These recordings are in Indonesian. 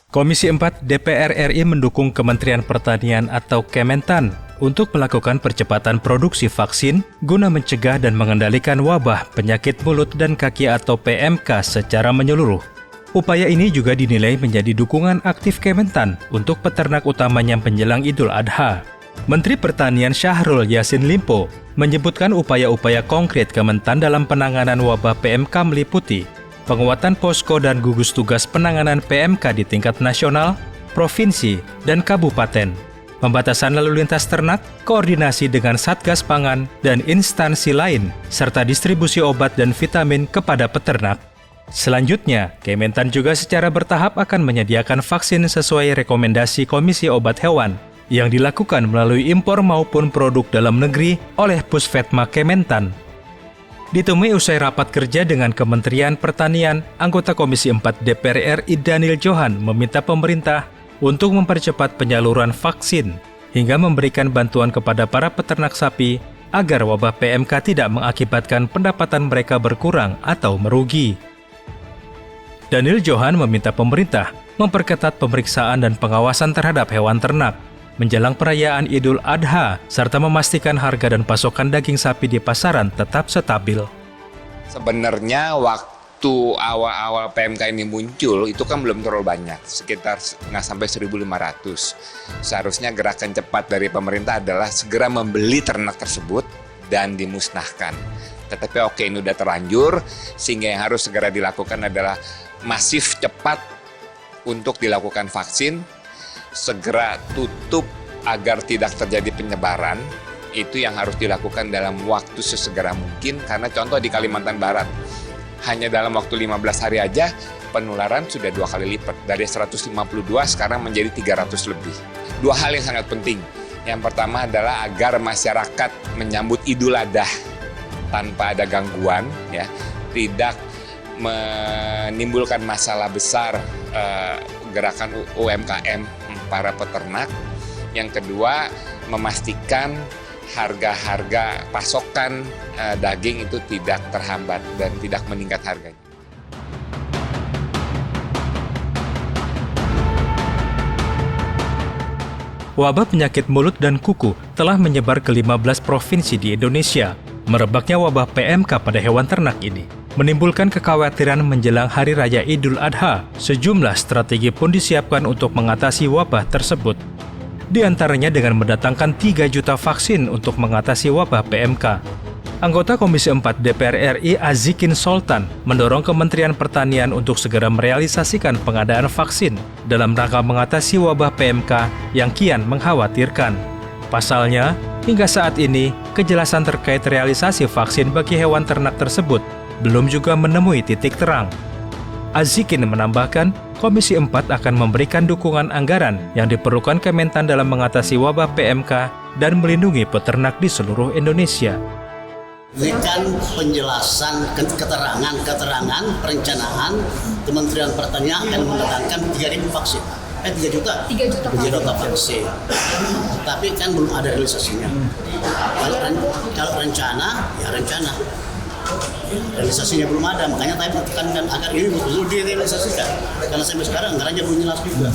Komisi 4 DPR RI mendukung Kementerian Pertanian atau Kementan untuk melakukan percepatan produksi vaksin guna mencegah dan mengendalikan wabah penyakit mulut dan kaki atau PMK secara menyeluruh. Upaya ini juga dinilai menjadi dukungan aktif Kementan untuk peternak utamanya menjelang Idul Adha. Menteri Pertanian Syahrul Yassin Limpo menyebutkan upaya-upaya konkret Kementan dalam penanganan wabah PMK meliputi penguatan posko dan gugus tugas penanganan PMK di tingkat nasional, provinsi, dan kabupaten, pembatasan lalu lintas ternak, koordinasi dengan Satgas Pangan dan instansi lain, serta distribusi obat dan vitamin kepada peternak. Selanjutnya, Kementan juga secara bertahap akan menyediakan vaksin sesuai rekomendasi Komisi Obat Hewan yang dilakukan melalui impor maupun produk dalam negeri oleh Pusvetma Kementan. Ditemui usai rapat kerja dengan Kementerian Pertanian, anggota Komisi 4 DPR RI Daniel Johan meminta pemerintah untuk mempercepat penyaluran vaksin hingga memberikan bantuan kepada para peternak sapi agar wabah PMK tidak mengakibatkan pendapatan mereka berkurang atau merugi. Daniel Johan meminta pemerintah memperketat pemeriksaan dan pengawasan terhadap hewan ternak menjelang perayaan Idul Adha, serta memastikan harga dan pasokan daging sapi di pasaran tetap stabil. Sebenarnya waktu awal-awal PMK ini muncul, itu kan belum terlalu banyak, sekitar nggak sampai 1.500. Seharusnya gerakan cepat dari pemerintah adalah segera membeli ternak tersebut dan dimusnahkan. Tetapi oke, ini udah terlanjur, sehingga yang harus segera dilakukan adalah masif cepat untuk dilakukan vaksin, segera tutup agar tidak terjadi penyebaran. Itu yang harus dilakukan dalam waktu sesegera mungkin, karena contoh di Kalimantan Barat, hanya dalam waktu 15 hari aja penularan sudah 2 kali lipat, dari 152 sekarang menjadi 300 lebih. 2 hal yang sangat penting. Yang pertama adalah agar masyarakat menyambut Idul Adha tanpa ada gangguan, ya, tidak menimbulkan masalah besar gerakan UMKM para peternak. Yang kedua, memastikan harga-harga pasokan daging itu tidak terhambat dan tidak meningkat harganya. Wabah penyakit mulut dan kuku telah menyebar ke 15 provinsi di Indonesia. Merebaknya wabah PMK pada hewan ternak ini menimbulkan kekhawatiran menjelang Hari Raya Idul Adha. Sejumlah strategi pun disiapkan untuk mengatasi wabah tersebut. Di antaranya dengan mendatangkan 3 juta vaksin untuk mengatasi wabah PMK. Anggota Komisi 4 DPR RI Azikin Sultan mendorong Kementerian Pertanian untuk segera merealisasikan pengadaan vaksin dalam rangka mengatasi wabah PMK yang kian mengkhawatirkan. Pasalnya, hingga saat ini, kejelasan terkait realisasi vaksin bagi hewan ternak tersebut belum juga menemui titik terang. Azikin menambahkan, Komisi 4 akan memberikan dukungan anggaran yang diperlukan Kementan dalam mengatasi wabah PMK dan melindungi peternak di seluruh Indonesia. Berikan penjelasan, keterangan, perencanaan Kementerian Pertanian akan mendatangkan 3.000 vaksin. 3 juta vaksin. Tapi kan belum ada realisasinya. Kalau rencana, ya rencana. Realisasinya belum ada, makanya saya tekankan agar ini betul-betul direalisasikan. Karena sampai sekarang anggarannya belum jelas juga.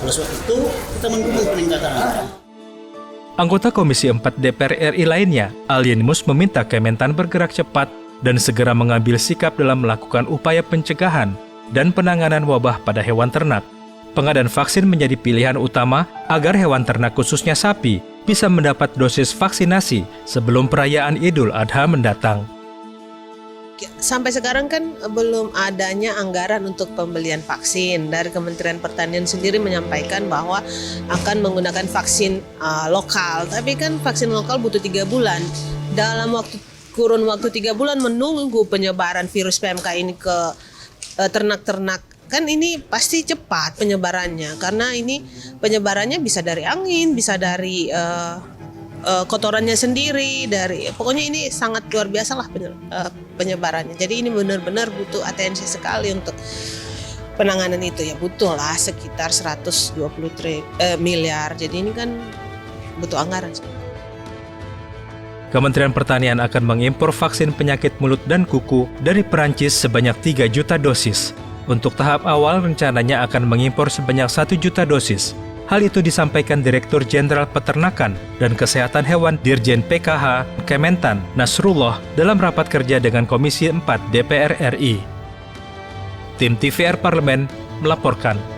Oleh sebab itu, kita mendukung peningkatan anggaran. Anggota Komisi 4 DPR RI lainnya, Alienmus, meminta Kementan bergerak cepat dan segera mengambil sikap dalam melakukan upaya pencegahan dan penanganan wabah pada hewan ternak. Pengadaan vaksin menjadi pilihan utama agar hewan ternak khususnya sapi bisa mendapat dosis vaksinasi sebelum perayaan Idul Adha mendatang. Sampai sekarang kan belum adanya anggaran untuk pembelian vaksin. Dari Kementerian Pertanian sendiri menyampaikan bahwa akan menggunakan vaksin lokal. Tapi kan vaksin lokal butuh 3 bulan. Dalam kurun waktu 3 bulan menunggu penyebaran virus PMK ini ke ternak-ternak, kan ini pasti cepat penyebarannya. Karena ini penyebarannya bisa dari angin, bisa dari kotorannya sendiri, pokoknya ini sangat luar biasa lah penyebarannya. Jadi ini benar-benar butuh atensi sekali untuk penanganan itu, ya butuh lah sekitar 120 miliar. Jadi ini kan butuh anggaran. Kementerian Pertanian akan mengimpor vaksin penyakit mulut dan kuku dari Perancis sebanyak 3 juta dosis. Untuk tahap awal rencananya akan mengimpor sebanyak 1 juta dosis. Hal itu disampaikan Direktur Jenderal Peternakan dan Kesehatan Hewan Dirjen PKH Kementan Nasrullah dalam rapat kerja dengan Komisi 4 DPR RI. Tim TVR Parlemen melaporkan.